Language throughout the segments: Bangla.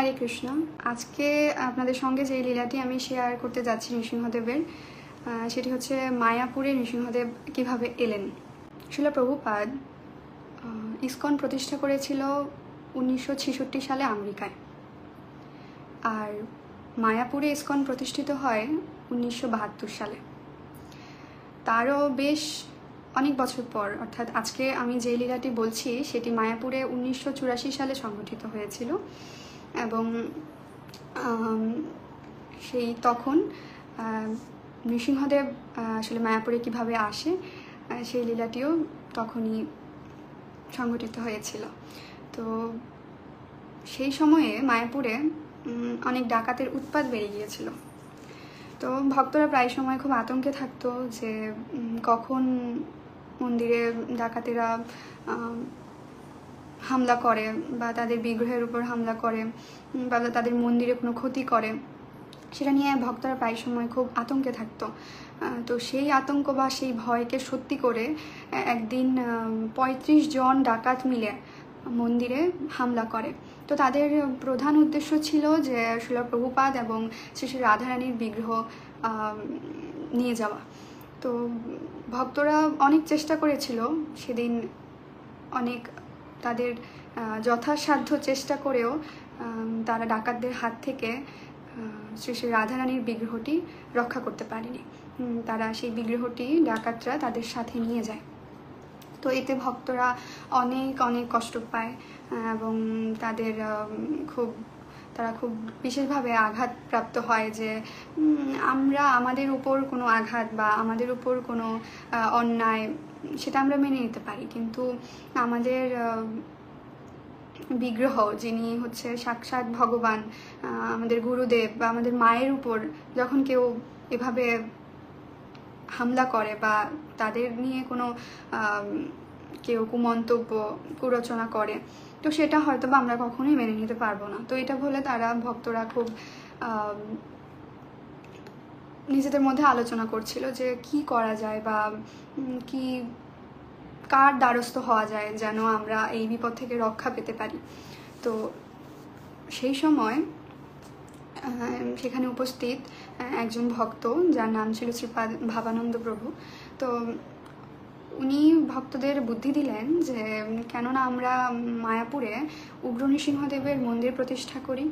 হরে কৃষ্ণ। আজকে আপনাদের সঙ্গে যে লীলাটি আমি শেয়ার করতে যাচ্ছি নৃসিংহদেবের, সেটি হচ্ছে মায়াপুরে নৃসিংহদেব কিভাবে এলেন। শিল প্রভুপাদ ইসকন প্রতিষ্ঠা করেছিল 1966 সালে আমেরিকায়, আর মায়াপুরে ইসকন প্রতিষ্ঠিত হয় 1972 সালে। তারও বেশ অনেক বছর পর, অর্থাৎ আজকে আমি যে লীলাটি বলছি সেটি মায়াপুরে 1984 সালে সংগঠিত হয়েছিল, এবং সেই তখন নৃসিংহদেব আসলে মায়াপুরে কিভাবে আসে সেই লীলাটিও তখনই সংগঠিত হয়েছিল। তো সেই সময়ে মায়াপুরে অনেক ডাকাতের উৎপাত বেড়ে গিয়েছিল। তো ভক্তরা প্রায় সময় খুব আতঙ্কে থাকতো যে কখন মন্দিরে ডাকাতেরা হামলা করে বা তাদের বিগ্রহের উপর হামলা করে বা তাদের মন্দিরে কোনো ক্ষতি করে, সেটা নিয়ে ভক্তরা প্রায় সময় খুব আতঙ্কে থাকতো। তো সেই আতঙ্ক বা সেই ভয়কে সত্যি করে একদিন 35 জন ডাকাত মিলে মন্দিরে হামলা করে। তো তাদের প্রধান উদ্দেশ্য ছিল যে শিল প্রভুপাদ এবং শ্রী শ্রী রাধারানীর বিগ্রহ নিয়ে যাওয়া। তো ভক্তরা অনেক চেষ্টা করেছিল সেদিন, অনেক তাদের যথাসাধ্য চেষ্টা করেও তারা ডাকাতদের হাত থেকে শ্রী শ্রী রাধারানীর বিগ্রহটি রক্ষা করতে পারেনি। তারা সেই বিগ্রহটি ডাকাতরা তাদের সাথে নিয়ে যায়। তো এতে ভক্তরা অনেক অনেক কষ্ট পায় এবং তারা খুব বিশেষভাবে আঘাতপ্রাপ্ত হয় যে আমরা আমাদের উপর কোনো আঘাত বা আমাদের উপর কোনো অন্যায় সেটা আমরা মেনে নিতে পারি, কিন্তু আমাদের বিগ্রহ, যিনি হচ্ছে সাক্ষাৎ ভগবান, আমাদের গুরুদেব বা আমাদের মায়ের উপর যখন কেউ এভাবে হামলা করে বা তাদের নিয়ে কোনো কেউ কুমন্তব্য কুরচনা করে, তো সেটা হয়তো বা আমরা কখনোই মেনে নিতে পারবো না। তো এটা বলে তারা ভক্তরা খুব নিজেদের মধ্যে আলোচনা করছিল যে কি করা যায় বা কার দ্বারস্থ হওয়া যায় যেন আমরা এই বিপদ থেকে রক্ষা পেতে পারি। তো সেই সময় সেখানে উপস্থিত একজন ভক্ত, যার নাম ছিল শ্রীপাদ ভাবানন্দ প্রভু, তো উনি ভক্তদের বুদ্ধি দিলেন যে কেননা আমরা মায়াপুরে উগ্র নৃসিংহদেবের মন্দির প্রতিষ্ঠা করি।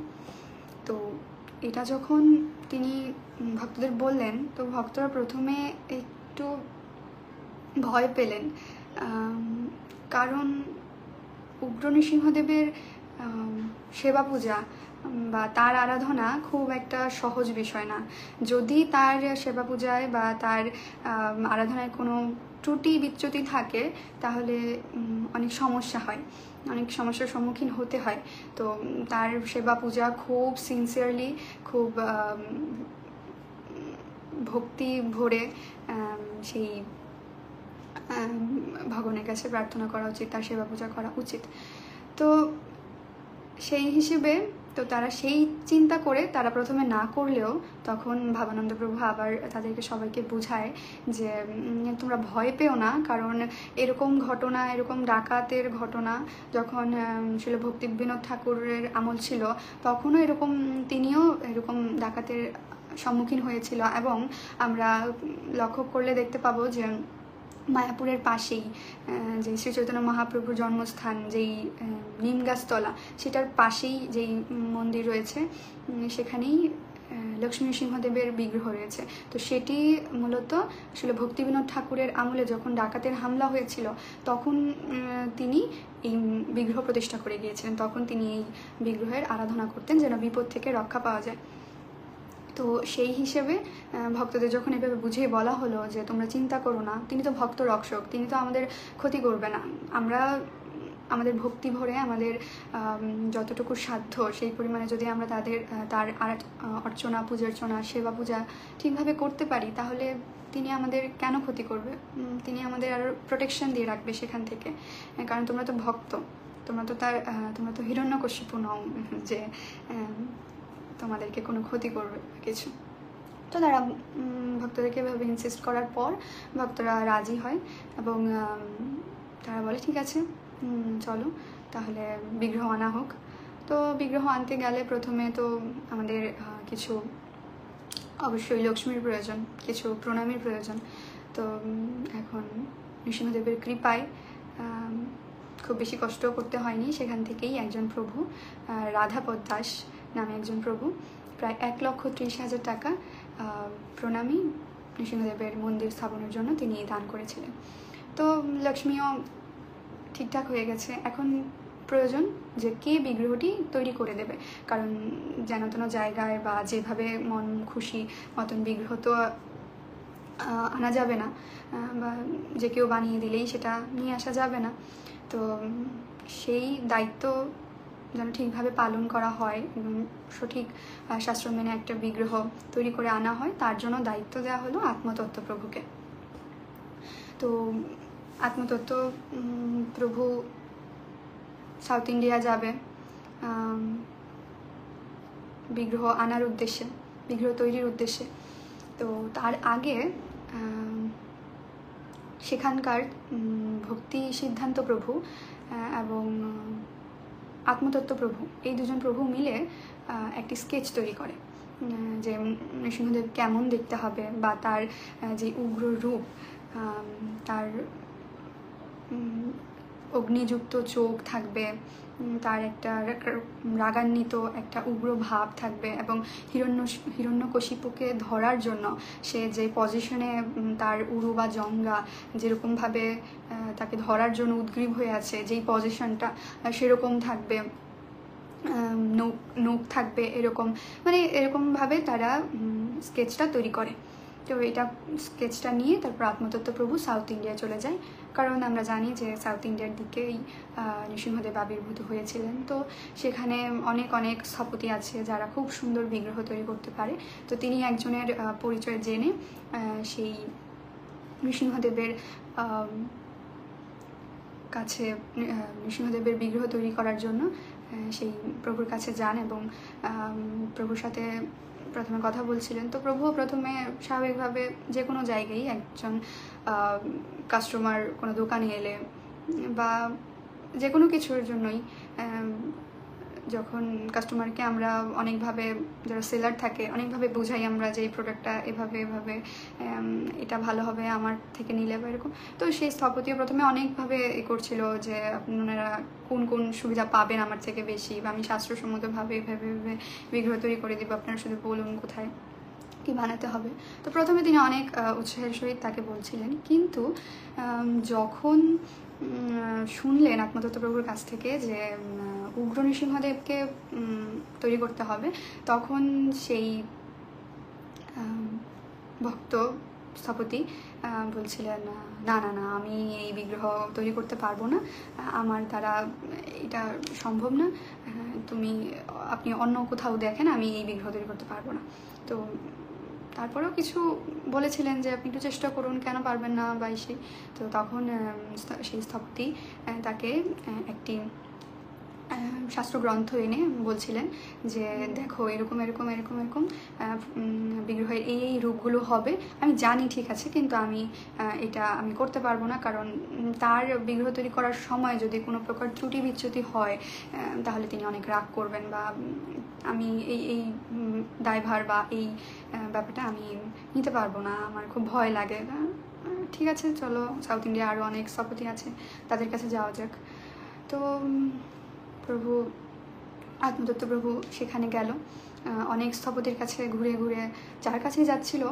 তো এটা যখন তিনি ভক্তদের বললেন, তো ভক্তরা প্রথমে একটু ভয় পেলেন, কারণ উগ্র নৃসিংহদেবের সেবা পূজা বা তার আরাধনা খুব একটা সহজ বিষয় না। যদি তার সেবা পূজায় বা তার আরাধনায় কোনো ত্রুটি বিচ্যুতি থাকে তাহলে অনেক সমস্যা হয়, অনেক সমস্যার সম্মুখীন হতে হয়। তো তার সেবা পূজা খুব সিনসিয়ারলি, খুব ভক্তি ভরে সেই ভগবানের কাছে প্রার্থনা করা উচিত, তার সেবা পূজা করা উচিত। তো সেই হিসেবে তো তারা সেই চিন্তা করে তারা প্রথমে না করলেও তখন ভাবানন্দ প্রভু আবার তাদেরকে সবাইকে বুঝায় যে তোমরা ভয় পেও না, কারণ এরকম ঘটনা, এরকম ডাকাতের ঘটনা যখন শিল ভক্তি বিনোদ ঠাকুরের আমল ছিল তখনও তিনিও এরকম ডাকাতের সম্মুখীন হয়েছিল। এবং আমরা লক্ষ্য করলে দেখতে পাবো যে মায়াপুরের পাশেই যে শ্রী চৈতন্য মহাপ্রভুর জন্মস্থান, যেই নিম গাছতলা, সেটার পাশেই যেই মন্দির রয়েছে সেখানেই লক্ষ্মী নৃসিংহদেবের বিগ্রহ রয়েছে। তো সেটি মূলত আসলে ভক্তি বিনোদ ঠাকুরের আমলে যখন ডাকাতের হামলা হয়েছিল তখন তিনি এই বিগ্রহ প্রতিষ্ঠা করে গিয়েছিলেন। তখন তিনি এই বিগ্রহের আরাধনা করতেন যেন বিপদ থেকে রক্ষা পাওয়া যায়। তো সেই হিসেবে ভক্তদের যখন এভাবে বুঝিয়ে বলা হলো যে তোমরা চিন্তা করো না, তিনি তো ভক্ত রক্ষক, তিনি তো আমাদের ক্ষতি করবে না, আমরা আমাদের ভক্তি ভরে আমাদের যতটুকু সাধ্য সেই পরিমাণে যদি আমরা তার অর্চনা, পূজার্চনা, সেবা পূজা ঠিকভাবে করতে পারি তাহলে তিনি আমাদের কেন ক্ষতি করবে, তিনি আমাদের আরও প্রোটেকশন দিয়ে রাখবে সেখান থেকে। কারণ তোমরা তো ভক্ত, তোমরা তো হিরণ্যকশিপু নও যে তোমাদেরকে কোনো ক্ষতি করবে কিছু। তো তারা ভক্তদেরকে এভাবে ইনসিস্ট করার পর ভক্তরা রাজি হয় এবং তারা বলে ঠিক আছে চলো তাহলে বিগ্রহ আনা হোক। তো তো বিগ্রহ আনতে গেলে প্রথমে তো আমাদের কিছু অবশ্যই লক্ষ্মীর প্রয়োজন, কিছু প্রণামীর প্রয়োজন। তো এখন নৃসিংহদেবের কৃপায় খুব বেশি কষ্ট করতে হয়নি। সেখান থেকেই একজন প্রভু, রাধাপদ দাস নামে একজন প্রভু, প্রায় 1,30,000 টাকা প্রণামী নৃসিংহদেবের মন্দির স্থাপনের জন্য তিনি দান করেছিলেন। তো লক্ষ্মীও ঠিকঠাক হয়ে গেছে। এখন প্রয়োজন যে কে বিগ্রহটি তৈরি করে দেবে, কারণ যেন তেন জায়গায় বা যেভাবে মন খুশি মতন বিগ্রহ তো আনা যাবে না, বা যে কেউ বানিয়ে দিলেই সেটা নিয়ে আসা যাবে না। তো সেই দায়িত্ব যেন ঠিকভাবে পালন করা হয় এবং সঠিক শাস্ত্র মেনে একটা বিগ্রহ তৈরি করে আনা হয়, তার জন্য দায়িত্ব দেওয়া হলো আত্মতত্ত্ব প্রভুকে। তো আত্মতত্ত্ব প্রভু সাউথ ইন্ডিয়া যাবে বিগ্রহ আনার উদ্দেশ্যে, বিগ্রহ তৈরির উদ্দেশ্যে। তো তার আগে সেখানকার ভক্তি সিদ্ধান্ত প্রভু এবং আত্মতত্ত্ব প্রভু, এই দুজন প্রভু মিলে একটি স্কেচ তৈরি করে যে নৃসিংহদেব কেমন দেখতে হবে, বা তার যে উগ্র রূপ, তার অগ্নিযুক্ত চোখ থাকবে, তার একটা রাগান্বিত একটা উগ্র ভাব থাকবে, এবং হিরণ্যকশিপুকে ধরার জন্য সে যে পজিশনে তার উরু বা জঙ্গা যেরকমভাবে তাকে ধরার জন্য উদ্গ্রীব হয়ে আছে, যেই পজিশনটা সেরকম থাকবে, নখ থাকবে এরকম, মানে এরকমভাবে তারা স্কেচটা তৈরি করে। তো এটা স্কেচটা নিয়ে তারপর আত্মতত্ত্ব প্রভু সাউথ ইন্ডিয়া চলে যায়, কারণ আমরা জানি যে সাউথ ইন্ডিয়ার দিকেই নৃসিংহদেব আবির্ভূত হয়েছিলেন। তো সেখানে অনেক অনেক স্থপতি আছে যারা খুব সুন্দর বিগ্রহ তৈরি করতে পারে। তো তিনি একজনের পরিচয় জেনে সেই নৃসিংহদেবের কাছে, নৃসিংহদেবের বিগ্রহ তৈরি করার জন্য সেই প্রভুর কাছে যান এবং প্রভুর সাথে প্রথমে কথা বলছিলেন। তো প্রভু প্রথমে স্বাভাবিকভাবে যে কোনো জায়গায় একজন কাস্টমার কোনো দোকানে এলে বা যে কোনো কিছুর জন্যই, যখন কাস্টমারকে আমরা অনেকভাবে, যারা সেলার থাকে অনেকভাবে বোঝাই আমরা যে এই প্রোডাক্টটা এভাবে এভাবে এটা ভালো হবে আমার থেকে নিলে বা এরকম। তো সেই স্থপতিও প্রথমে অনেকভাবে করছিল যে আপনারা কোন কোন সুবিধা পাবেন আমার থেকে বেশি, বা আমি শাস্ত্রসম্মতভাবে এভাবে এভাবে বিগ্রহ তৈরি করে দিব, আপনারা শুধু বলুন কোথায় কি বানাতে হবে। তো প্রথমে তিনি অনেক উৎসাহের সহিত তাকে বলছিলেন, কিন্তু যখন শুনলেন আত্মতত্ত্ব প্রভুর কাছ থেকে যে উগ্র নৃসিংহদেবকে তৈরি করতে হবে, তখন সেই ভক্ত স্থপতি বলছিলেন, না না না, আমি এই বিগ্রহ তৈরি করতে পারবো না, আমার দ্বারা এটা সম্ভব না, আপনি অন্য কোথাও দেখেন, আমি এই বিগ্রহ তৈরি করতে পারবো না। তো তারপরেও কিছু বলেছিলেন যে আপনি একটু চেষ্টা করুন, কেন পারবেন না বা সেই। তো তখন সেই স্থপতি তাকে একটি শাস্ত্রগ্রন্থ এনে বলছিলেন যে দেখো এরকম এরকম এরকম এরকম বিগ্রহের এই রূপগুলো হবে, আমি জানি ঠিক আছে, কিন্তু এটা আমি করতে পারবো না, কারণ তার বিগ্রহ তৈরি করার সময় যদি কোনো প্রকার ত্রুটি বিচ্যুতি হয় তাহলে তিনি অনেক রাগ করবেন, বা আমি এই দায়ভার বা এই ব্যাপারটা আমি নিতে পারবো না, আমার খুব ভয় লাগে। ঠিক আছে, চলো সাউথ ইন্ডিয়া আরও অনেক স্থপতি আছে, তাদের কাছে যাওয়া যাক। তো প্রভু আত্মতত্ত্ব প্রভু সেখানে গেল, অনেক স্থপতির কাছে ঘুরে ঘুরে, যার কাছেই যাচ্ছিল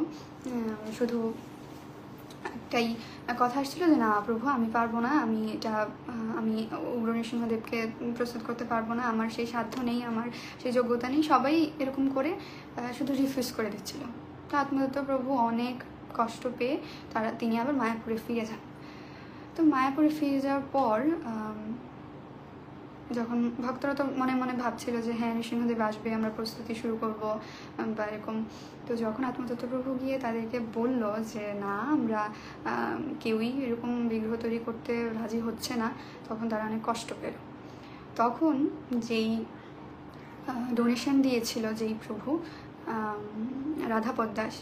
শুধু একটাই কথা আসছিল যে না প্রভু, আমি পারবো না, আমি উগ্র নৃসিংহদেবকে প্রস্তুত করতে পারবো না, আমার সেই সাধ্য নেই, আমার সেই যোগ্যতা নেই। সবাই এরকম করে শুধু রিফিউজ করে দিচ্ছিল। তো আত্মতত্ত্ব প্রভু অনেক কষ্ট পেয়ে তিনি আবার মায়াপুরে ফিরে যান। তো মায়াপুরে ফিরে যাওয়ার পর যখন ভক্তরা তো মনে মনে ভাবছিল যে হ্যাঁ নৃসিংহদেব আসবে, আমরা প্রস্তুতি শুরু করব বা এরকম। তো যখন আত্মতত্ত্ব প্রভু গিয়ে তাদেরকে বলল যে না, আমরা কেউই এরকম বিগ্রহ তৈরি করতে রাজি হচ্ছে না, তখন তারা অনেক কষ্ট পেল। তখন যেই ডোনেশন দিয়েছিল যেই প্রভু রাধাপদ দাস,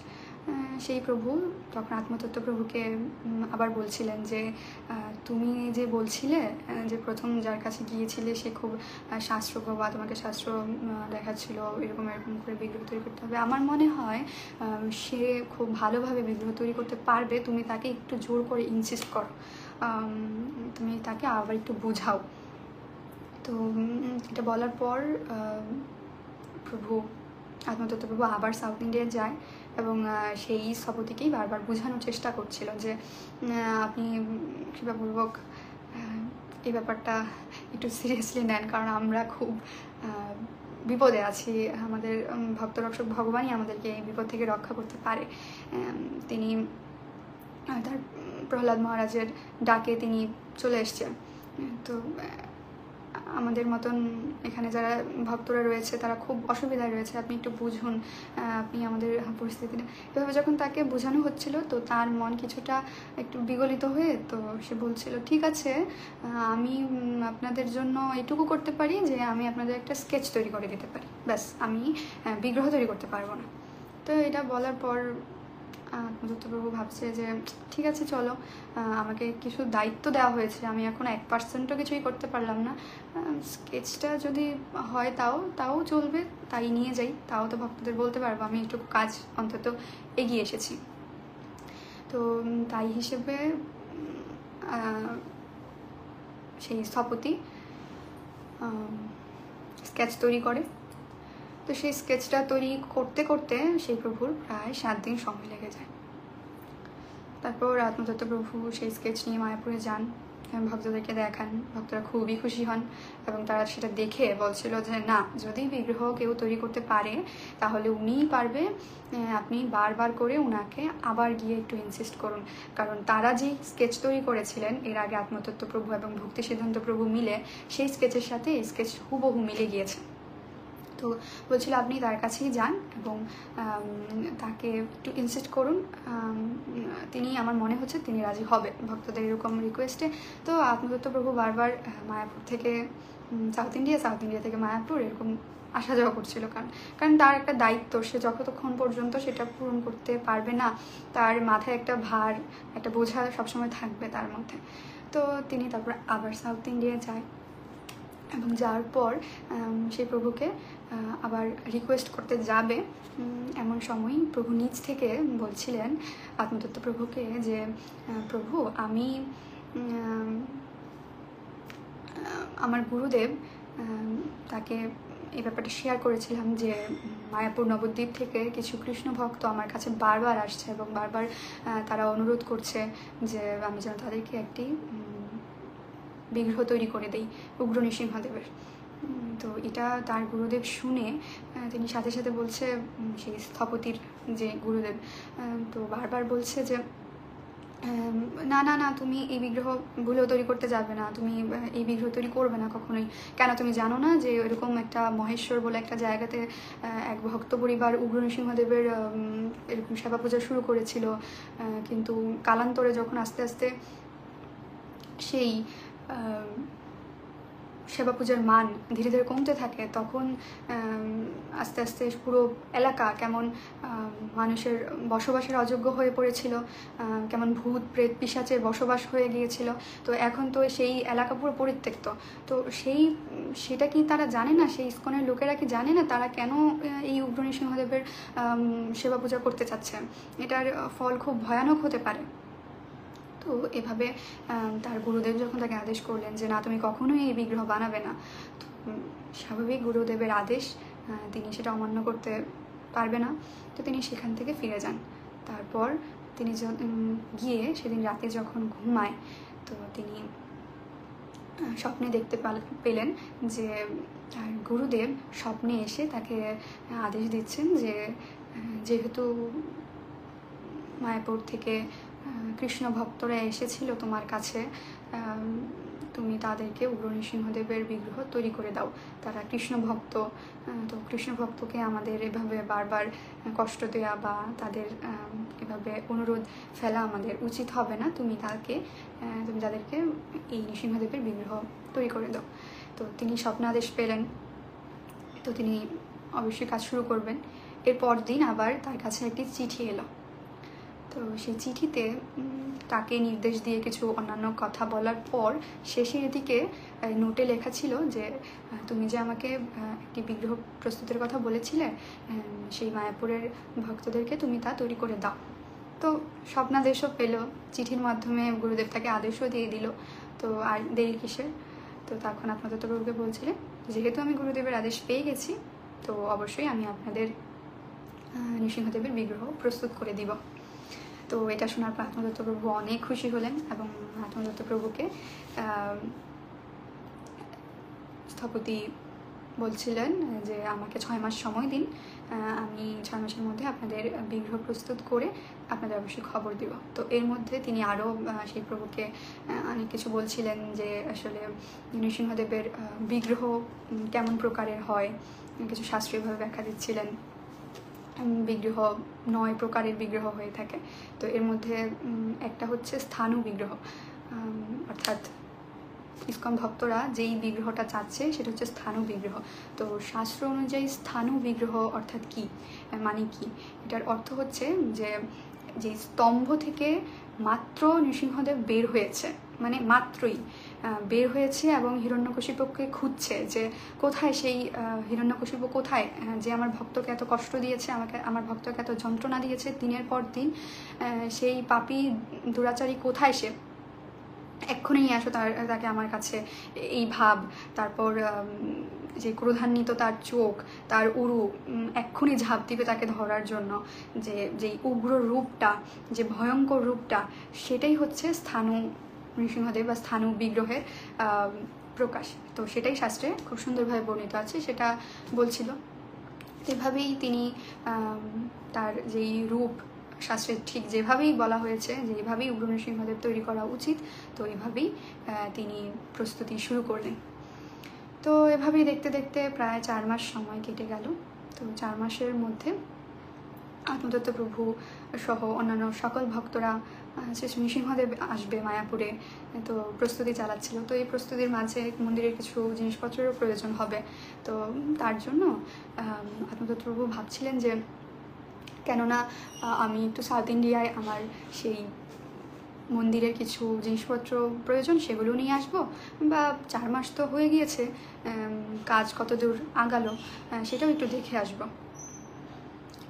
সেই প্রভু তখন আত্মতত্ত্ব প্রভুকে আবার বলছিলেন যে তুমি যে বলছিলে যে প্রথম যার কাছে গিয়েছিলে সে খুব শাস্ত্রজ্ঞ বা তোমাকে শাস্ত্র দেখাচ্ছিল এরকম এরকম করে বিগ্রহ তৈরি করতে হবে, আমার মনে হয় সে খুব ভালোভাবে বিগ্রহ তৈরি করতে পারবে, তুমি তাকে একটু জোর করে ইনসিস্ট করো, তুমি তাকে আবার একটু বোঝাও। তো এটা বলার পর প্রভু আত্মতত্ত্ব প্রভু আবার সাউথ ইন্ডিয়া যায় এবং সেই স্থপতিকেই বারবার বোঝানোর চেষ্টা করছিল যে আপনি কৃপাপূর্বক এই ব্যাপারটা একটু সিরিয়াসলি নেন, কারণ আমরা খুব বিপদে আছি, আমাদের ভক্তরক্ষক ভগবানই আমাদেরকে এই বিপদ থেকে রক্ষা করতে পারে। তিনি তার প্রহ্লাদ মহারাজের ডাকে তিনি চলে এসছেন। তো আমাদের মতন এখানে যারা ভক্তরা রয়েছে তারা খুব অসুবিধায় রয়েছে, আপনি একটু বুঝুন, আপনি আমাদের পরিস্থিতিটা, এভাবে যখন তাকে বোঝানো হচ্ছিল তো তার মন কিছুটা একটু বিগলিত হয়ে তো সে বলছিল ঠিক আছে, আমি আপনাদের জন্য এটুকু করতে পারি যে আমি আপনাদের একটা স্কেচ তৈরি করে দিতে পারি, ব্যাস, আমি বিগ্রহ তৈরি করতে পারবো না। তো এটা বলার পর আত্মতত্ত্বপ্রভু ভাবছে যে ঠিক আছে চলো, আমাকে কিছু দায়িত্ব দেওয়া হয়েছে, আমি এখন 1%ও কিছুই করতে পারলাম না, স্কেচটা যদি হয় তাও চলবে, তাই নিয়ে যাই, তাও তো ভক্তদের বলতে পারবো আমি একটু কাজ অন্তত এগিয়ে এসেছি। তো তাই হিসেবে সেই স্থপতি স্কেচ তৈরি করে। তো সেই স্কেচটা তৈরি করতে করতে সেই প্রভুর প্রায় 7 দিন সময় লেগে যায়। তারপর আত্মতত্ত্ব প্রভু সেই স্কেচ নিয়ে মায়াপুরে যান, ভক্তদেরকে দেখান, ভক্তরা খুবই খুশি হন এবং তারা সেটা দেখে বলছিল যে না, যদি বিগ্রহ কেউ তৈরি করতে পারে তাহলে উনিই পারবে, আপনি বারবার করে উনাকে আবার গিয়ে একটু ইনসিস্ট করুন, কারণ তারা যেই স্কেচ তৈরি করেছিলেন এর আগে আত্মতত্ত্ব প্রভু এবং ভক্তি সিদ্ধান্ত প্রভু মিলে সেই স্কেচের সাথে এই স্কেচ হুবহু মিলে গিয়েছে। তো বলছিল আপনি তার কাছেই যান এবং তাকে একটু ইনসিস্ট করুন, তিনি, আমার মনে হচ্ছে তিনি রাজি হবে ভক্তদের এরকম রিকোয়েস্টে। তো আত্মতত্ত্ব প্রভু বারবার মায়াপুর থেকে সাউথ ইন্ডিয়া থেকে মায়াপুর এরকম আসা যাওয়া করছিল, কারণ তার একটা দায়িত্ব, সে যতক্ষণ পর্যন্ত সেটা পূরণ করতে পারবে না তার মাথায় একটা ভার, একটা বোঝা সবসময় থাকবে তার মধ্যে। তো তিনি তারপর আবার সাউথ ইন্ডিয়া যায় এবং যাওয়ার পর সেই প্রভুকে আবার রিকোয়েস্ট করতে যাবে, এমন সময় প্রভু নিজ থেকে বলছিলেন আত্মতত্ত্ব প্রভুকে যে প্রভু, আমি আমার গুরুদেব তাকে এই ব্যাপারটা শেয়ার করেছিলাম যে মায়াপুর নবদ্বীপ থেকে কিছু কৃষ্ণ ভক্ত আমার কাছে বারবার আসছে এবং বারবার তারা অনুরোধ করছে যে আমি যেন তাদেরকে একটি বিগ্রহ তৈরি করে দেই উগ্র নৃসিংহদেবের। তো এটা তার গুরুদেব শুনে তিনি সাথে সাথে বলছে, সেই স্থপতির যে গুরুদেব তো বারবার বলছে যে না না না, তুমি এই বিগ্রহ ভুলেও তৈরি করতে যাবে না, তুমি এই বিগ্রহ তৈরি করবে না কখনোই, কেন তুমি জানো না যে এরকম একটা মহেশ্বর বলে একটা জায়গাতে এক ভক্ত পরিবার উগ্র নৃসিংহদেবের এরকম সেবা পূজা শুরু করেছিল, কিন্তু কালান্তরে যখন আস্তে আস্তে সেই সেবা পূজার মান ধীরে ধীরে কমতে থাকে তখন আস্তে আস্তে পুরো এলাকা কেমন মানুষের বসবাসের অযোগ্য হয়ে পড়েছিল, কেমন ভূত প্রেত পিশাচের বসবাস হয়ে গিয়েছিল। তো এখন তো সেই এলাকা পুরো পরিত্যক্ত। তো সেটা কি তারা জানে না, সেই ইস্কনের লোকেরা কি জানে না তারা কেন এই উগ্র নৃসিংহদেবের সেবা পূজা করতে চাচ্ছে? এটার ফল খুব ভয়ানক হতে পারে। তো এভাবে তার গুরুদেব যখন তাকে আদেশ করলেন যে না, তুমি কখনোই এই বিগ্রহ বানাবে না, তো স্বাভাবিক গুরুদেবের আদেশ তিনি সেটা অমান্য করতে পারবে না। তো তিনি সেখান থেকে ফিরে যান। তারপর তিনি গিয়ে সেদিন রাতে যখন ঘুমায় তো তিনি স্বপ্নে দেখতে পেলেন যে তার গুরুদেব স্বপ্নে এসে তাকে আদেশ দিচ্ছেন যে যেহেতু মায়াপুর থেকে কৃষ্ণ ভক্তরা এসেছিল তোমার কাছে, তুমি তাদেরকে উগ্র নৃসিংহদেবের বিগ্রহ তৈরি করে দাও, তারা কৃষ্ণ ভক্ত। তো কৃষ্ণ ভক্তকে আমাদের এভাবে বারবার কষ্ট দেওয়া বা তাদের এভাবে অনুরোধ ফেলা আমাদের উচিত হবে না, তুমি তাদেরকে এই নৃসিংহদেবের বিগ্রহ তৈরি করে দাও। তো তিনি স্বপ্নাদেশ পেলেন, তো তিনি অবশ্যই কাজ শুরু করবেন। এর পর দিন আবার তার কাছে একটি চিঠি এলো তো সেই চিঠিতে তাকে নির্দেশ দিয়ে কিছু অন্যান্য কথা বলার পর শেষের দিকে নোটে লেখা ছিল যে তুমি যে আমাকে একটি বিগ্রহ প্রস্তুতের কথা বলেছিলে, সেই মায়াপুরের ভক্তদেরকে তুমি তা তৈরি করে দাও। তো স্বপ্নাদেশও পেল, চিঠির মাধ্যমে গুরুদেব তাকে আদেশও দিয়ে দিল। তো আর দেরি কিসের? তো তখন আপনাদের তো প্রভুকে বলছিলেন, যেহেতু আমি গুরুদেবের আদেশ পেয়ে গেছি, তো অবশ্যই আমি আপনাদের নৃসিংহদেবের বিগ্রহ প্রস্তুত করে দিব। তো এটা শোনার পর আত্মদত্ত প্রভু অনেক খুশি হলেন এবং আত্মদত্ত প্রভুকে স্থপতি বলছিলেন যে আমাকে 6 মাস সময় দিন, আমি 6 মাসের মধ্যে আপনাদের বিগ্রহ প্রস্তুত করে আপনাদের অবশ্যই খবর দিব। তো এর মধ্যে তিনি আরও সেই প্রভুকে অনেক কিছু বলছিলেন যে আসলে নৃসিংহদেবের বিগ্রহ কেমন প্রকারের হয়, কিছু শাস্ত্রীয়ভাবে ব্যাখ্যা দিচ্ছিলেন। বিগ্রহ 9 প্রকারের বিগ্রহ হয়ে থাকে। তো এর মধ্যে একটা হচ্ছে স্থাণু বিগ্রহ, অর্থাৎ ইসকন ভক্তরা যেই বিগ্রহটা চাচ্ছে সেটা হচ্ছে স্থাণু বিগ্রহ। তো শাস্ত্র অনুযায়ী স্থাণু বিগ্রহ অর্থাৎ কি, মানে কি? এটার অর্থ হচ্ছে যে যে স্তম্ভ থেকে মাত্র নৃসিংহদেব বের হয়েছে, মানে মাত্রই বের হয়েছে এবং হিরণ্যকশিপুকে খুঁজছে যে কোথায় সেই হিরণ্যকশিপু, কোথায় যে আমার ভক্তকে এত কষ্ট দিয়েছে, আমার ভক্তকে এত যন্ত্রণা দিয়েছে দিনের পর দিন, সেই পাপী দুরাচারী কোথায় সে? এক্ষুনি নিয়ে আসো তাকে আমার কাছে। এই ভাব, তারপর যে ক্রোধান্বিত তার চোখ, তার উরু, এক্ষুনি ঝাঁপ দিবে তাকে ধরার জন্য। যেই উগ্র রূপটা, যে ভয়ঙ্কর রূপটা, সেটাই হচ্ছে স্থাণু নৃসিংহদেব বা স্থাণু বিগ্রহের প্রকাশ। তো সেটাই শাস্ত্রে খুব সুন্দরভাবে বর্ণিত আছে, সেটা বলছিল। এভাবেই তিনি তার যেই রূপ, শাস্ত্রে ঠিক যেভাবেই বলা হয়েছে, যেভাবেই উগ্র নৃসিংহদেব তৈরি করা উচিত, তো এইভাবেই তিনি প্রস্তুতি শুরু করলেন। তো এভাবেই দেখতে দেখতে প্রায় 4 মাস সময় কেটে গেল। তো 4 মাসের মধ্যে আত্মদত্ত প্রভু সহ অন্যান্য সকল ভক্তরা শ্রী নৃসিংহদেব আসবে মায়াপুরে, তো প্রস্তুতি চালাচ্ছিল। তো এই প্রস্তুতির মাঝে মন্দিরের কিছু জিনিসপত্রেরও প্রয়োজন হবে। তো তার জন্য আত্মদত্ত প্রভু ভাবছিলেন যে কেননা আমি একটু সাউথ ইন্ডিয়ায় আমার সেই মন্দিরের কিছু জিনিসপত্র প্রয়োজন, সেগুলো নিয়ে আসবো, বা 4 মাস তো হয়ে গিয়েছে, কাজ কত দূর আগালো সেটাও একটু দেখে আসবো।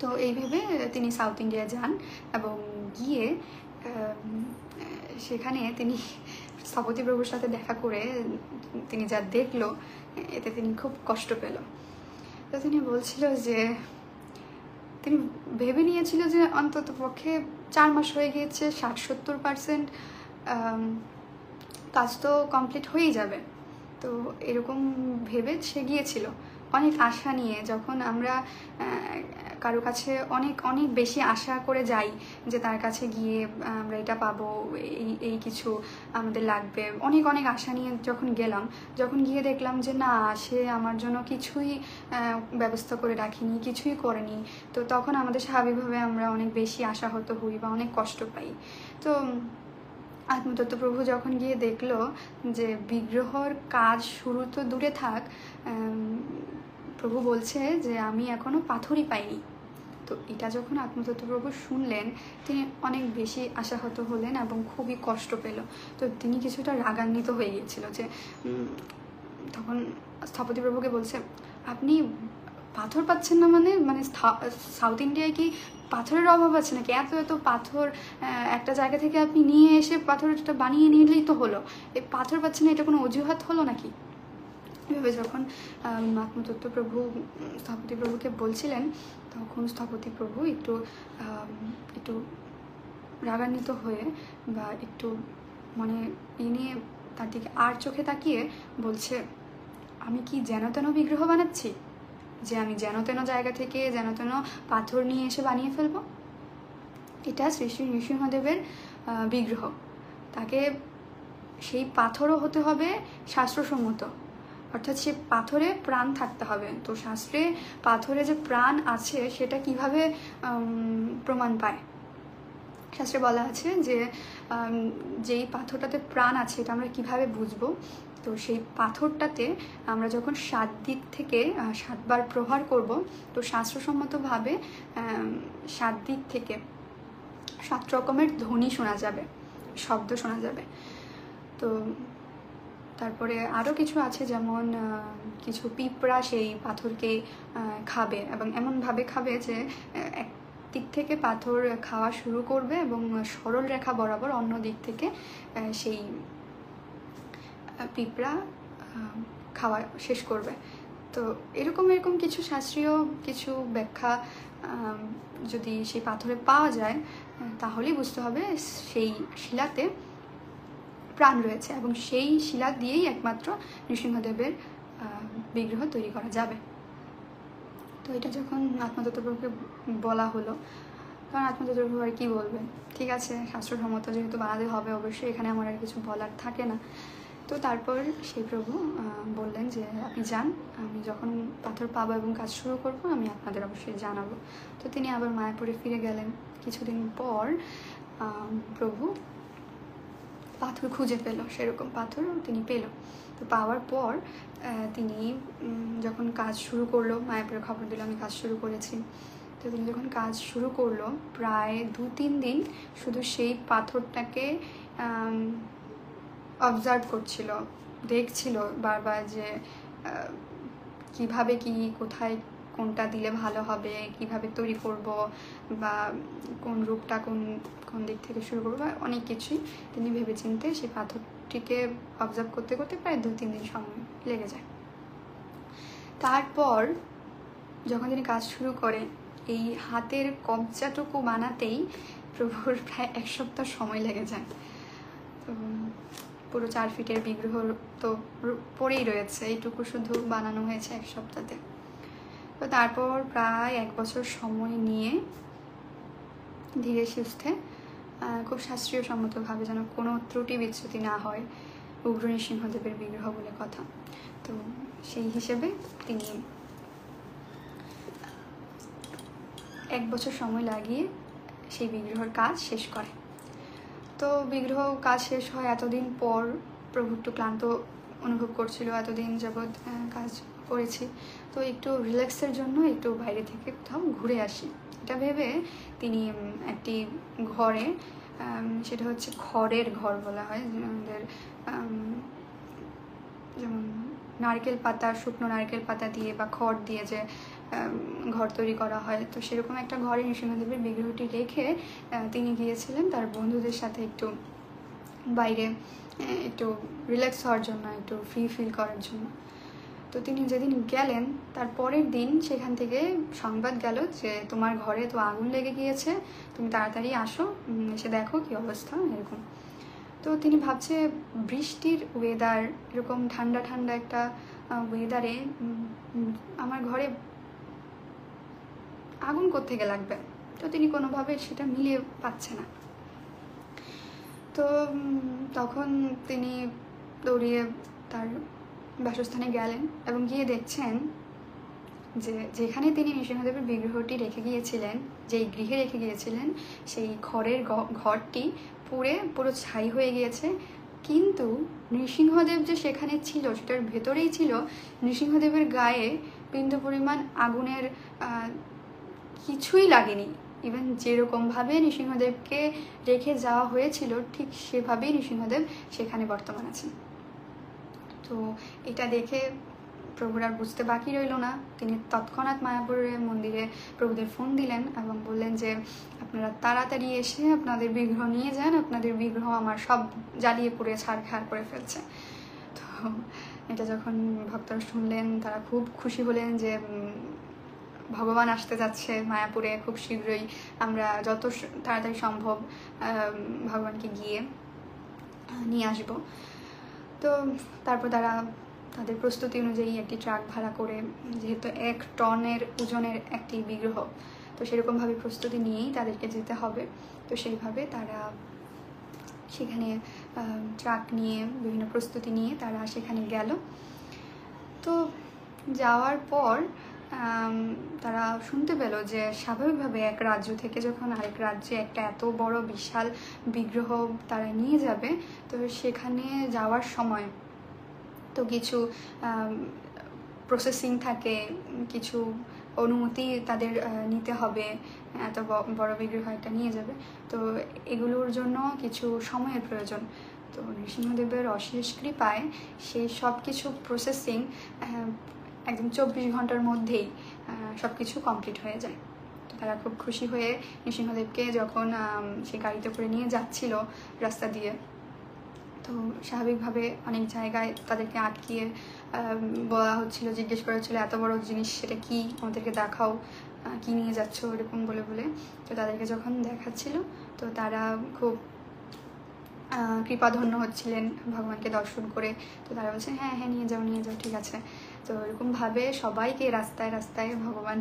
তো এই ভেবে তিনি সাউথ ইন্ডিয়া যান এবং গিয়ে সেখানে তিনি স্থপতি প্রভুর সাথে দেখা করে তিনি যা দেখলো, এতে তিনি খুব কষ্ট পেল। তো তিনি বলছিল যে তিনি ভেবে নিয়েছিল যে অন্তত পক্ষে 4 মাস হয়ে গিয়েছে, 60-70% কাজ তো কমপ্লিট হয়েই যাবে। তো এরকম ভেবে সে গিয়েছিল অনেক আশা নিয়ে। যখন আমরা কারো কাছে অনেক অনেক বেশি আশা করে যাই যে তার কাছে গিয়ে আমরা এটা পাবো, এই কিছু আমাদের লাগবে, অনেক অনেক আশা নিয়ে যখন গেলাম, যখন গিয়ে দেখলাম যে না, সে আমার জন্য কিছুই ব্যবস্থা করে রাখিনি, কিছুই করেনি, তো তখন আমাদের স্বাভাবিকভাবে আমরা অনেক বেশি আশাহত হই বা অনেক কষ্ট পাই। তো আত্মদত্ত প্রভু যখন গিয়ে দেখলো যে বিগ্রহর কাজ শুরু তো দূরে থাক, প্রভু বলছে যে আমি এখনো পাথরই পাইনি। তো এটা যখন আত্মদত্ত প্রভু শুনলেন, তিনি অনেক বেশি আশাহত হলেন এবং খুবই কষ্ট পেল। তো তিনি কিছুটা রাগান্বিত হয়ে গিয়েছিল যে তখন স্থপতি প্রভুকে বলছে, আপনি পাথর পাচ্ছেন না, মানে সাউথ ইন্ডিয়ায় কি পাথরের অভাব আছে নাকি? এত এত পাথর একটা জায়গা থেকে আপনি নিয়ে এসে পাথরটা বানিয়ে নিলেই তো হলো, এই পাথর পাচ্ছেন না, এটা কোনো অজুহাত হলো নাকি? এভাবে যখন আত্মদত্ত প্রভু স্থপতি প্রভুকে বলছিলেন, তখন স্থপতি প্রভু একটু একটু রাগান্বিত হয়ে বা একটু মানে নিয়ে তার দিকে আর চোখে তাকিয়ে বলছে, আমি কি যেন তেন বিগ্রহ বানাচ্ছি, যে আমি যেন তেন জায়গা থেকে যেন তেন পাথর নিয়ে এসে বানিয়ে ফেলবো? এটা শ্রী শ্রী নৃসিংহদেবের বিগ্রহ, তাকে সেই পাথরও হতে হবে শাস্ত্রসম্মত, অর্থাৎ সে পাথরে প্রাণ থাকতে হবে। তো শাস্ত্রে পাথরে যে প্রাণ আছে সেটা কিভাবে প্রমাণ পায়? শাস্ত্রে বলা আছে যে যেই পাথরটাতে প্রাণ আছে এটা আমরা কিভাবে বুঝবো? তো সেই পাথরটাতে আমরা যখন 7 দিক থেকে 7 বার প্রহার করব, তো শাস্ত্রসম্মতভাবে 7 দিক থেকে 7 রকমের ধ্বনি শোনা যাবে, শব্দ শোনা যাবে। তো তারপরে আরও কিছু আছে, যেমন কিছু পিঁপড়া সেই পাথরকে খাবে, এবং এমনভাবে খাবে যে এক দিক থেকে পাথর খাওয়া শুরু করবে এবং সরল রেখা বরাবর অন্য দিক থেকে সেই পিঁপড়া খাওয়া শেষ করবে। তো এরকম কিছু শাস্ত্রীয় কিছু ব্যাখ্যা যদি সেই পাথরে পাওয়া যায় তাহলেই বুঝতে হবে সেই শিলাতে প্রাণ রয়েছে, এবং সেই শিলা দিয়েই একমাত্র নৃসিংহদেবের বিগ্রহ তৈরি করা যাবে। তো এটা যখন আত্মতত্ত্ব প্রভুকে বলা হলো, কারণ আত্মতত্ত্ব প্রভু আর কি বলবেন, ঠিক আছে শাস্ত্রসম্মত যেহেতু বানাতে হবে, অবশ্যই এখানে আমার আর কিছু বলার থাকে না। তো তারপর সেই প্রভু বললেন যে আপনি যান, আমি যখন পাথর পাবো এবং কাজ শুরু করব আমি আপনাদের অবশ্যই জানাবো। তো তিনি আবার মায়াপুরে ফিরে গেলেন। কিছুদিন পর প্রভু পাথর খুঁজে পেল, সেরকম পাথর তিনি পেল। তো পাওয়ার পর তিনি যখন কাজ শুরু করলো, মায়াপুরে খবর দিল আমি কাজ শুরু করেছি। তো তিনি যখন কাজ শুরু করলো প্রায় 2-3 দিন শুধু সেই পাথরটাকে অবজার্ভ করছিল, দেখছিল বারবার যে কিভাবে কি কোথায় কোনটা দিলে ভালো হবে, কিভাবে তৈরি করব, বা কোন রূপটা কোন দিক থেকে শুরু করবো, বা অনেক কিছুই তিনি ভেবেচিন্তে সেই পাথরটিকে অবজার্ভ করতে করতে প্রায় 2-3 দিন সময় লেগে যায়। তারপর যখন তিনি কাজ শুরু করে এই হাতের কবজাটুকু বানাতেই প্রভুর প্রায় 1 সপ্তাহ সময় লেগে যায়। তো পুরো 4 ফিটের বিগ্রহ তো পড়েই রয়েছে, এইটুকু শুধু বানানো হয়েছে 1 সপ্তাহে। তো তারপর প্রায় 1 বছর সময় নিয়ে ধীরে সুস্থে খুব শাস্ত্রীয় সম্মতভাবে যেন কোনো ত্রুটি বিচ্যুতি না হয়, উগ্র নৃসিংহদেবের বিগ্রহ বলে কথা। তো সেই হিসেবে তিনি 1 বছর সময় লাগিয়ে সেই বিগ্রহের কাজ শেষ করে। তো বিগ্রহ কাজ শেষ হয়। এতদিন পর প্রভু একটু ক্লান্ত অনুভব করছিল, এতদিন যাবৎ কাজ করেছি, তো একটু রিল্যাক্সের জন্য একটু বাইরে থেকে কোথাও ঘুরে আসি, এটা ভেবে তিনি একটি ঘরে, সেটা হচ্ছে খড়ের ঘর বলা হয়, আমাদের যেমন নারকেল পাতা, শুকনো নারকেল পাতা দিয়ে বা খড় দিয়ে যে ঘর তৈরি করা হয়, তো সেরকম একটা ঘরে নৃসিংহদেবের বিগ্রহটি রেখে তিনি গিয়েছিলেন তার বন্ধুদের সাথে একটু বাইরে একটু রিল্যাক্স হওয়ার জন্য, একটু ফ্রি ফিল করার জন্য। তো তিনি যেদিন গেলেন তার পরের দিন সেখান থেকে সংবাদ গেল যে তোমার ঘরে তো আগুন লেগে গিয়েছে, তুমি তাড়াতাড়ি আসো, এসে দেখো কি অবস্থা, এরকম। তো তিনি ভাবছে বৃষ্টির ওয়েদার, এরকম ঠান্ডা ঠান্ডা একটা ওয়েদারে আমার ঘরে আগুন কোত্থেকে লাগবে, তো তিনি কোনোভাবে সেটা মিলিয়ে পাচ্ছে না। তো তখন তিনি দৌড়িয়ে তার বাসস্থানে গেলেন এবং গিয়ে দেখছেন যে যেখানে তিনি নৃসিংহদেবের বিগ্রহটি রেখে গিয়েছিলেন, যেই গৃহে রেখে গিয়েছিলেন, সেই খড়ের ঘরটি পুরো ছাই হয়ে গিয়েছে, কিন্তু নৃসিংহদেব যে সেখানে ছিল সেটার ভেতরেই ছিল নৃসিংহদেবের গায়ে বিন্দু পরিমাণ আগুনের কিছুই লাগেনি। ইভেন যেরকমভাবে নৃসিংহদেবকে রেখে যাওয়া হয়েছিল ঠিক সেভাবেই নৃসিংহদেব সেখানে বর্তমান আছেন। তো এটা দেখে প্রভুর আর বুঝতে বাকি রইল না, তিনি তৎক্ষণাৎ মায়াপুরের মন্দিরে প্রভুদের ফোন দিলেন এবং বললেন যে আপনারা তাড়াতাড়ি এসে আপনাদের বিগ্রহ নিয়ে যান, আপনাদের বিগ্রহ আমার সব জ্বালিয়ে পুড়ে ছাড়খাড় করে ফেলছে। তো এটা যখন ভক্তরা শুনলেন তারা খুব খুশি হলেন যে ভগবান আসতে যাচ্ছে মায়াপুরে, খুব শীঘ্রই আমরা যত তাড়াতাড়ি সম্ভব ভগবানকে গিয়ে নিয়ে আসব। তো তারপর তারা তাদের প্রস্তুতি অনুযায়ী একটি ট্রাক ভাড়া করে, যেহেতু 1 টনের ওজনের একটি বিগ্রহ, তো সেরকমভাবে প্রস্তুতি নিয়েই তাদেরকে যেতে হবে। তো সেইভাবে তারা সেখানে ট্রাক নিয়ে বিভিন্ন প্রস্তুতি নিয়ে তারা সেখানে গেল। তো যাওয়ার পর তারা শুনতে পেল যে স্বাভাবিকভাবে এক রাজ্য থেকে যখন আরেক রাজ্যে একটা এত বড় বিশাল বিগ্রহ তারা নিয়ে যাবে, তো সেখানে যাওয়ার সময় তো কিছু প্রসেসিং থাকে, কিছু অনুমতি তাদের নিতে হবে, এত বড় বিগ্রহ একটা নিয়ে যাবে। তো এগুলোর জন্য কিছু সময়ের প্রয়োজন। তো নৃসিংহদেবের অশেষ কৃপায় সেই সব কিছু প্রসেসিং একদম 24 ঘন্টার মধ্যেই সব কিছু কমপ্লিট হয়ে যায়। তো তারা খুব খুশি হয়ে নৃসিংহদেবকে যখন সে গাড়িতে করে নিয়ে যাচ্ছিল রাস্তা দিয়ে, তো স্বাভাবিকভাবে অনেক জায়গায় তাদেরকে আটকিয়ে বলা হচ্ছিল, জিজ্ঞেস করা হচ্ছিলো এত বড় জিনিস সেটা কি, আমাদেরকে দেখাও, কি নিয়ে যাচ্ছ, এরকম বলে বলে। তো তাদেরকে যখন দেখাচ্ছিল তো তারা খুব কৃপাধন্য হচ্ছিলেন ভগবানকে দর্শন করে। তো তারা বলছেন হ্যাঁ হ্যাঁ নিয়ে যাও নিয়ে যাও, ঠিক আছে। তো এরকমভাবে সবাইকে রাস্তায় রাস্তায় ভগবান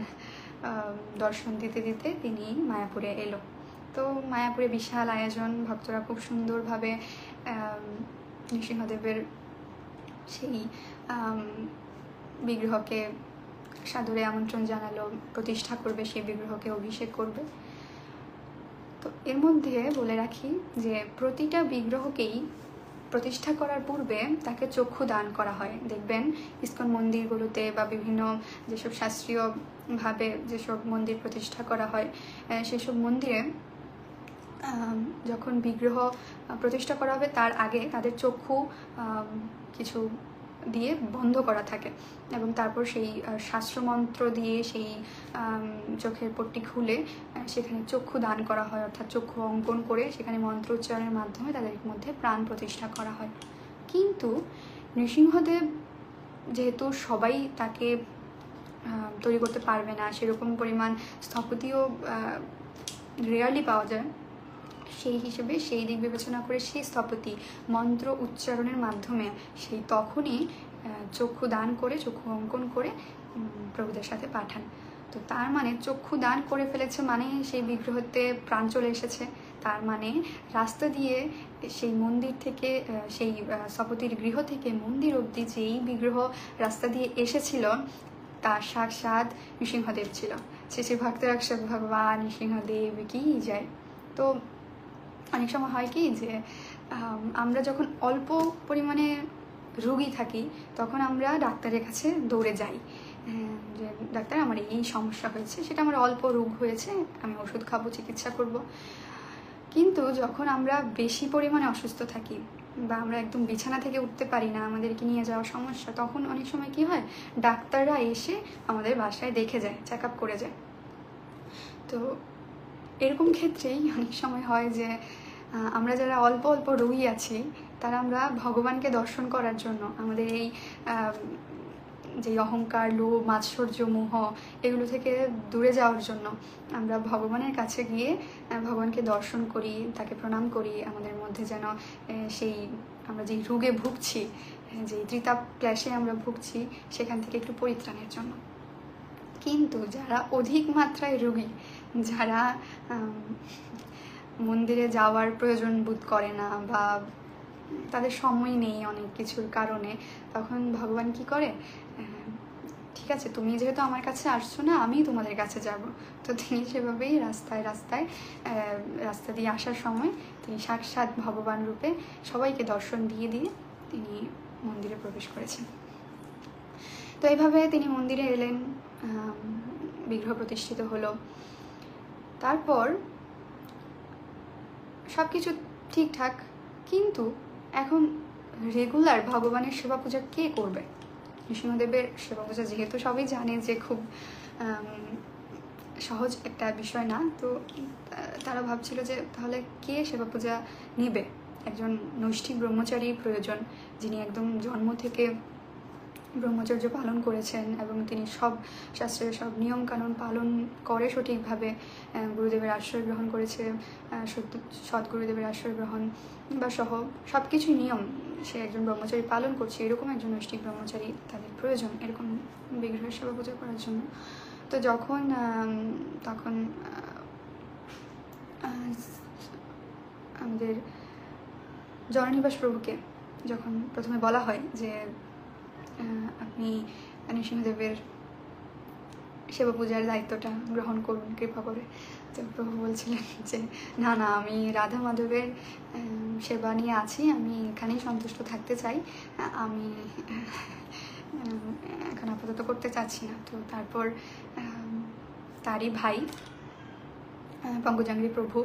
দর্শন দিতে দিতে তিনি মায়াপুরে এলো। তো মায়াপুরে বিশাল আয়োজন, ভক্তরা খুব সুন্দরভাবে নৃসিংহদেবের সেই বিগ্রহকে সাদরে আমন্ত্রণ জানালো, প্রতিষ্ঠা করবে সেই বিগ্রহকে, অভিষেক করবে। তো এর মধ্যে বলে রাখি যে প্রতিটা বিগ্রহকেই প্রতিষ্ঠা করার পূর্বে তাকে চক্ষু দান করা হয়। দেখবেন ইস্কন মন্দিরগুলোতে বা বিভিন্ন যেসব শাস্ত্রীয়ভাবে যেসব মন্দির প্রতিষ্ঠা করা হয় সেসব মন্দিরে যখন বিগ্রহ প্রতিষ্ঠা করা হবে তার আগে তাদের চক্ষু কিছু দিয়ে বন্ধ করা থাকে এবং তারপর সেই শাস্ত্রমন্ত্র দিয়ে সেই চোখের পট্টি খুলে সেখানে চক্ষু দান করা হয়, অর্থাৎ চক্ষু অঙ্কন করে সেখানে মন্ত্র উচ্চারণের মাধ্যমে তাদের মধ্যে প্রাণ প্রতিষ্ঠা করা হয়। কিন্তু নৃসিংহদেব যেহেতু সবাই তাকে তৈরি করতে পারবে না, সেরকম পরিমাণ স্থপতিও রেয়ারলি পাওয়া যায়, সেই হিসেবে সেই দিক বিবেচনা করে সেই স্থপতি মন্ত্র উচ্চারণের মাধ্যমে সেই তখনই চক্ষু দান করে, চক্ষু অঙ্কন করে প্রভুদের সাথে পাঠান। তো তার মানে চক্ষু দান করে ফেলেছে মানে সেই বিগ্রহতে প্রাণ চলে এসেছে, তার মানে রাস্তা দিয়ে সেই মন্দির থেকে, সেই স্থপতির গৃহ থেকে মন্দির অবধি যেই বিগ্রহ রাস্তা দিয়ে এসেছিল তার সাক্ষাৎ নৃসিংহদেব ছিল। শ্রী ভক্তরক্ষক ভগবান নৃসিংহদেব কি যায়। তো অনেক সময় হয় কি যে আমরা যখন অল্প পরিমাণে রোগী থাকি তখন আমরা ডাক্তারের কাছে দৌড়ে যাই যে ডাক্তার আমার এই সমস্যা হয়েছে, সেটা আমার অল্প রোগ হয়েছে, আমি ওষুধ খাবো, চিকিৎসা করব। কিন্তু যখন আমরা বেশি পরিমাণে অসুস্থ থাকি বা আমরা একদম বিছানা থেকে উঠতে পারি না, আমাদেরকে নিয়ে যাওয়া সমস্যা, তখন অনেক সময় কি হয় ডাক্তাররা এসে আমাদের বাসায় দেখে যায়, চেক আপ করে যায়। তো এরকম ক্ষেত্রেই অনেক সময় হয় যে আমরা যারা অল্প অল্প রোগী আছি তারা আমরা ভগবানকে দর্শন করার জন্য আমাদের এই যে অহংকার, লোভ, মাৎসর্য, মোহ এগুলো থেকে দূরে যাওয়ার জন্য আমরা ভগবানের কাছে গিয়ে ভগবানকে দর্শন করি, তাকে প্রণাম করি, আমাদের মধ্যে যেন সেই আমরা যেই রোগে ভুগছি, যেই ত্রিতাপ ক্লেশে আমরা ভুগছি সেখান থেকে একটু পরিত্রাণের জন্য। কিন্তু যারা অধিক মাত্রায় রোগী, যারা মন্দিরে যাওয়ার প্রয়োজন বোধ করে না বা তাদের সময় নেই অনেক কিছুর কারণে, তখন ভগবান কি করে, ঠিক আছে তুমি যেহেতু আমার কাছে আসছো না, আমি তোমাদের কাছে যাব। তো তিনি সেভাবেই রাস্তায় রাস্তায় রাস্তা দিয়ে আসার সময় তিনি সাক্ষাৎ ভগবান রূপে সবাইকে দর্শন দিয়ে দিয়ে তিনি মন্দিরে প্রবেশ করেছেন। তো এইভাবে তিনি মন্দিরে এলেন, বিগ্রহ প্রতিষ্ঠিত হলো। তারপর সব কিছু ঠিকঠাক, কিন্তু এখন রেগুলার ভগবানের সেবা পূজা কে করবে? নৃসিংহদেবের সেবা পূজা যেহেতু সবাই জানে যে খুব সহজ একটা বিষয় না, তো তারা ভাবছিল যে তাহলে কে সেবা পূজা নেবে? একজন নৈষ্ঠিক ব্রহ্মচারী প্রয়োজন, যিনি একদম জন্ম থেকে ব্রহ্মচর্য পালন করেছেন এবং তিনি সব শাস্ত্রের সব নিয়মকানুন পালন করে সঠিকভাবে, গুরুদেবের আশ্রয় গ্রহণ করেছে, সদ্গুরুদেবের আশ্রয় গ্রহণ বা সহ সব কিছু নিয়ম সে একজন ব্রহ্মচারী পালন করছে, এরকম একজন নৈষ্ঠিক ব্রহ্মচারী তাদের প্রয়োজন এরকম বিগ্রহের সেবা পূজা করার জন্য। তো যখন তখন আমাদের জননিবাস প্রভুকে যখন প্রথমে বলা হয় যে আপনি নৃসিংহদেবের সেবা পূজার দায়িত্বটা গ্রহণ করুন কৃপা করে, তো প্রভু বলছিলেন যে না না, আমি রাধা মাধবের সেবা নিয়ে আছি, আমি এখানেই সন্তুষ্ট থাকতে চাই, আমি এখন আপাতত করতে চাচ্ছি না। তো তারপর তারই ভাই পঙ্কজাঙ্গিনী প্রভু,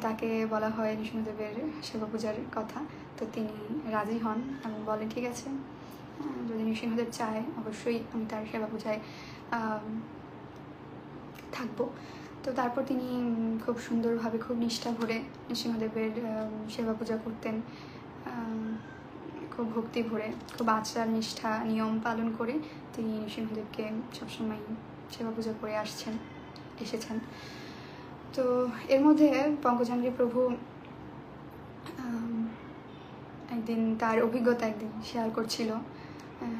তাকে বলা হয় নৃসিংহদেবের সেবা পূজার কথা। তো তিনি রাজি হন এবং বলেন ঠিক আছে, যদি নৃসিংহদেব চায় অবশ্যই আমি তার সেবা পূজায় থাকবো। তো তারপর তিনি খুব সুন্দরভাবে খুব নিষ্ঠা ভরে নৃসিংহদেবের সেবা পূজা করতেন, খুব ভক্তি ভরে, খুব আচার নিষ্ঠা নিয়ম পালন করে তিনি নৃসিংহদেবকে সবসময় সেবা পূজা করে এসেছেন। তো এর মধ্যে পঙ্কজাঙ্গিনী প্রভু একদিন তার অভিজ্ঞতা শেয়ার করছিল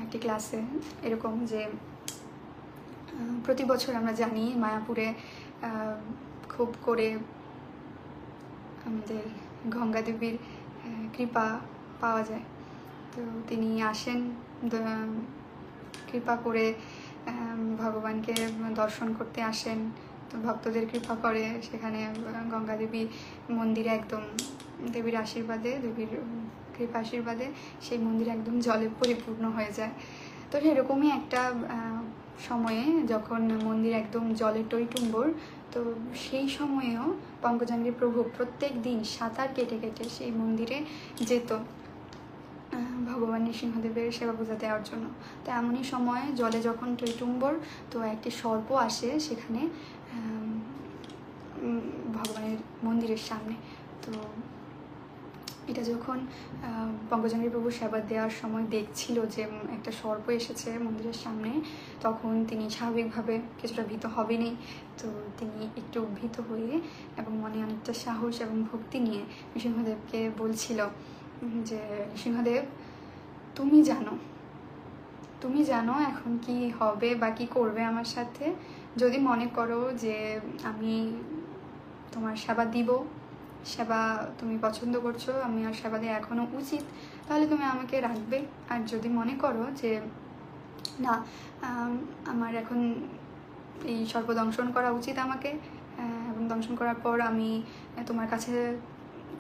একটি ক্লাসে, এরকম যে প্রতি বছর আমরা জানি মায়াপুরে খুব করে আমাদের গঙ্গা দেবীর কৃপা পাওয়া যায়। তো তিনি আসেন কৃপা করে, ভগবানকে দর্শন করতে আসেন। তো ভক্তদের কৃপা করে সেখানে গঙ্গা দেবী মন্দিরে একদম দেবীর আশীর্বাদে, দেবীর কৃপা আশীর্বাদে সেই মন্দির একদম জলে পরিপূর্ণ হয়ে যায়। তো সেরকমই একটা সময়ে যখন মন্দির একদম জলে টইটুম্বর, তো সেই সময়েও পঙ্কজাঙ্গিনী প্রভু প্রত্যেক দিন সাঁতার কেটে কেটে সেই মন্দিরে যেত ভগবান নৃসিংহদেবের সেবা পূজা দেওয়ার জন্য। তো এমনই সময় জলে যখন টইটুম্বর, তো একটি সর্প আসে সেখানে ভগবানের মন্দিরের সামনে। তো এটা যখন পঙ্কজাঙ্গিনী প্রভু সেবা দেওয়ার সময় দেখছিল যে একটা সর্প এসেছে মন্দিরের সামনে, তখন তিনি স্বাভাবিকভাবে কিছুটা ভীত হবেনই। তো তিনি একটু ভীত হয়ে এবং মনে অনেকটা সাহস এবং ভক্তি নিয়ে নৃসিংহদেবকে বলছিল যে নৃসিংহদেব, তুমি জানো এখন কি হবে বা কি করবে আমার সাথে। যদি মনে করো যে আমি তোমার সেবা দিব, সেবা তুমি পছন্দ করছো, আমি আর সেবা দেওয়া এখনো উচিত, তাহলে তুমি আমাকে রাখবে। আর যদি মনে করো যে না, আমার এখন এই সর্প দংশন করা উচিত আমাকে, এবং দংশন করার পর আমি তোমার কাছে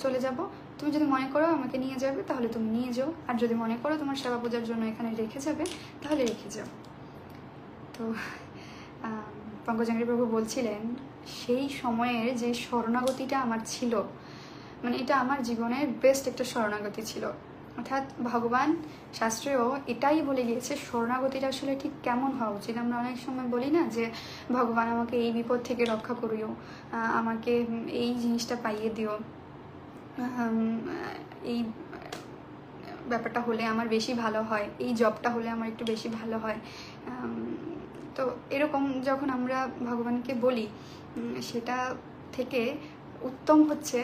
চলে যাব, তুমি যদি মনে করো আমাকে নিয়ে যাবে তাহলে তুমি নিয়ে যাও, আর যদি মনে করো তোমার সেবা পূজার জন্য এখানে রেখে যাবে তাহলে রেখে যাও। তো পঙ্কজাঙ্গিনী প্রভু বলছিলেন সেই সময়ের যে শরণাগতিটা আমার ছিল, মানে এটা আমার জীবনের বেস্ট একটা শরণাগতি ছিল। অর্থাৎ ভগবান শাস্ত্রেও এটাই বলে গিয়েছে শরণাগতিটা আসলে ঠিক কেমন হওয়া উচিত। আমরা অনেক সময় বলি না যে ভগবান আমাকে এই বিপদ থেকে রক্ষা করিও, আমাকে এই জিনিসটা পাইয়ে দিও, এই ব্যাপারটা হলে আমার বেশি ভালো হয়, এই জবটা হলে আমার একটু বেশি ভালো হয়। তো এরকম যখন আমরা ভগবানকে বলি, সেটা থেকে উত্তম হচ্ছে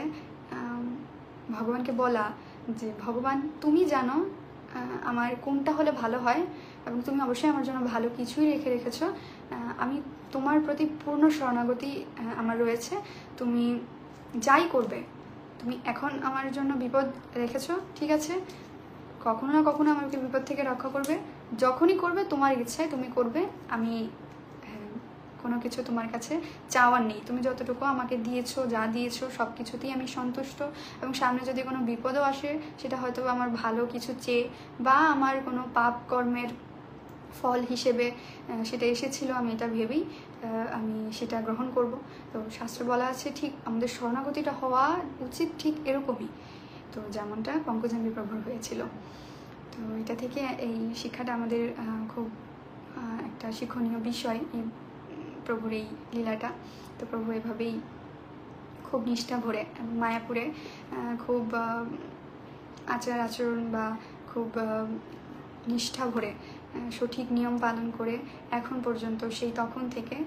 ভগবানকে বলা যে ভগবান তুমি জানো আমার কোনটা হলে ভালো হয়, এবং তুমি অবশ্যই আমার জন্য ভালো কিছুই রেখেছো। আমি তোমার প্রতি পূর্ণ শরণাগতি আমার রয়েছে। তুমি যাই করবে, তুমি এখন আমার জন্য বিপদ রেখেছো, ঠিক আছে, কখনো না কখনো আমাকে বিপদ থেকে রক্ষা করবে, যখনই করবে তোমার ইচ্ছায় তুমি করবে, আমি কোনো কিছু তোমার কাছে চাওয়ার নেই। তুমি যতটুকু আমাকে দিয়েছো, যা দিয়েছো সব কিছুতেই আমি সন্তুষ্ট, এবং সামনে যদি কোনো বিপদও আসে সেটা হয়তো আমার ভালো কিছু চেয়ে বা আমার কোনো পাপ কর্মের ফল হিসেবে সেটা এসেছিল, আমি এটা ভেবেই আমি সেটা গ্রহণ করব। তো শাস্ত্রে বলা আছে ঠিক আমাদের শরণাগতিটা হওয়া উচিত ঠিক এরকমই, তো যেমনটা পঙ্কজাঙ্গিনী প্রভুর হয়েছিল। তো এটা থেকে এই শিক্ষাটা আমাদের খুব একটা শিক্ষণীয় বিষয়, এই প্রভুর এই লীলাটা। তো প্রভু এভাবেই খুব নিষ্ঠা ভরে মায়াপুরে খুব আচার আচরণ বা খুব নিষ্ঠা ভরে সঠিক নিয়ম পালন করে এখন পর্যন্ত, সেই তখন থেকে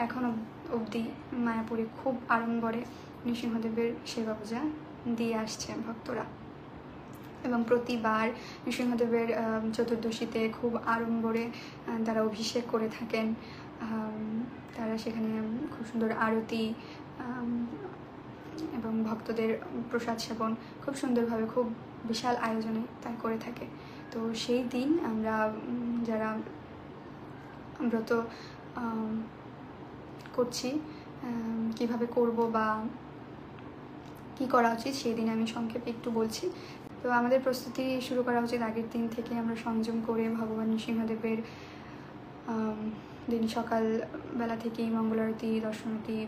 এখন অবধি মায়াপুরে খুব আড়ম্বরে নৃসিংহদেবের সেবা পূজা দিয়ে আসছে ভক্তরা। এবং প্রতিবার নৃসিংহদেবের চতুর্দশীতে খুব আড়ম্বরে তারা অভিষেক করে থাকেন। তারা সেখানে খুব সুন্দর আরতি এবং ভক্তদের প্রসাদ সেবন খুব সুন্দরভাবে খুব বিশাল আয়োজনে তারা করে থাকে। তো সেই দিন আমরা যারা ব্রত করছি কিভাবে করব বা কি করা উচিত সেই দিন আমি সংক্ষেপে একটু বলছি। তো আমাদের প্রস্তুতি শুরু করা উচিত আগের দিন থেকে। আমরা সংযম করে ভগবান নৃসিংহদেবের দিন সকালবেলা থেকেই মঙ্গল আরতি, দর্শনারতি,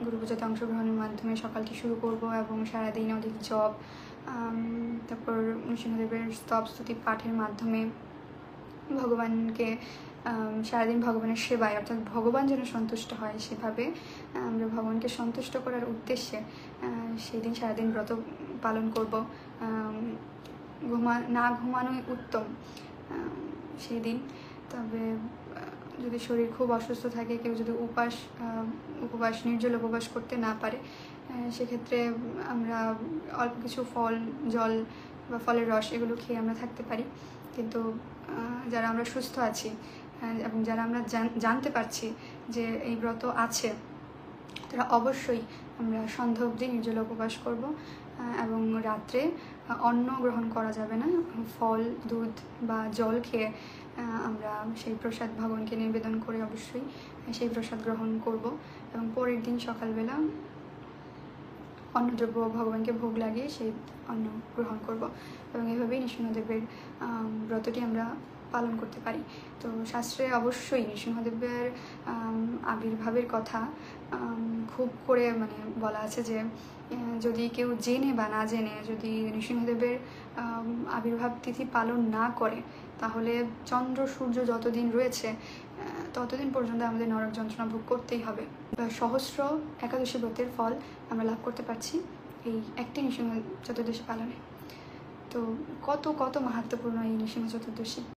গুরু পূজাতে অংশগ্রহণের মাধ্যমে সকালটি শুরু করব এবং সারাদিন অধিক জপ, তারপর নৃসিংহদেবের স্তব স্তুতি পাঠের মাধ্যমে ভগবানকে সারাদিন ভগবানের সেবায়, অর্থাৎ ভগবান যেন সন্তুষ্ট হয় সেভাবে আমরা ভগবানকে সন্তুষ্ট করার উদ্দেশ্যে সেই দিন সারাদিন ব্রত পালন করব। না ঘুমানোই উত্তম সেই দিন। তবে যদি শরীর খুব অসুস্থ থাকে, কেউ যদি উপবাস নির্জল উপবাস করতে না পারে, সেক্ষেত্রে আমরা অল্প কিছু ফল, জল বা ফলের রস এগুলো খেয়ে আমরা থাকতে পারি। কিন্তু যারা আমরা সুস্থ আছি এবং যারা আমরা জানতে পারছি যে এই ব্রত আছে, তারা অবশ্যই আমরা সন্ধ্যা অবধি নির্জল উপবাস করব এবং রাত্রে অন্ন গ্রহণ করা যাবে না। ফল, দুধ বা জল খেয়ে আমরা সেই প্রসাদ ভগবানকে নিবেদন করে অবশ্যই সেই প্রসাদ গ্রহণ করব এবং পরের দিন সকালবেলা অন্নদ্রব্য ভগবানকে ভোগ লাগিয়ে সেই অন্ন গ্রহণ করব এবং এভাবেই নৃসিংহদেবের ব্রতটি আমরা পালন করতে পারি। তো শাস্ত্রে অবশ্যই নৃসিংহদেবের আবির্ভাবের কথা খুব করে বলা আছে যে যদি কেউ জেনে বা না জেনে যদি নৃসিংহদেবের আবির্ভাব তিথি পালন না করে, তাহলে চন্দ্র সূর্য যতদিন রয়েছে ততদিন পর্যন্ত আমাদের নরক যন্ত্রণা ভোগ করতেই হবে। সহস্র একাদশী ব্রতের ফল আমরা লাভ করতে পারছি এই একটি নৃসিংহ চতুর্দশী পালনে। তো কত কত মাহাত্ম্যপূর্ণ এই নৃসিংহ চতুর্দশী।